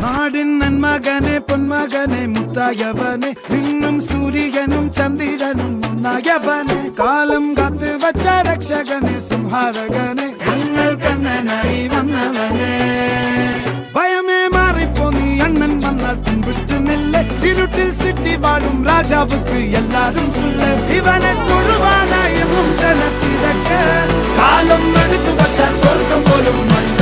നാടിൻ നന്മകനെ പൊന്മകനെ മുത്തായവനെ നിന്നും സൂര്യനും ചന്ദ്രനും ഒന്നായവനെ കാലം കാത്ത് വച്ച രക്ഷകനെ സംഹാരകനെ ഞങ്ങൾ കണ്ണനായി വന്നവനെ ഭയമേ മാറിപ്പോ നീ അണ്ണൻ വന്നാൽ തുമ്പിട്ട് നെല്ല് ഇരുട്ടിൽ സിറ്റി വാഴും രാജാവുക്ക് എല്ലാരും സുല്ല് ഇവനെ തൊഴുവാനായും ജനത്തിരക്ക് കാലം എടുത്തു വച്ചാൽ സ്വർഗം പോലും മണ്ണ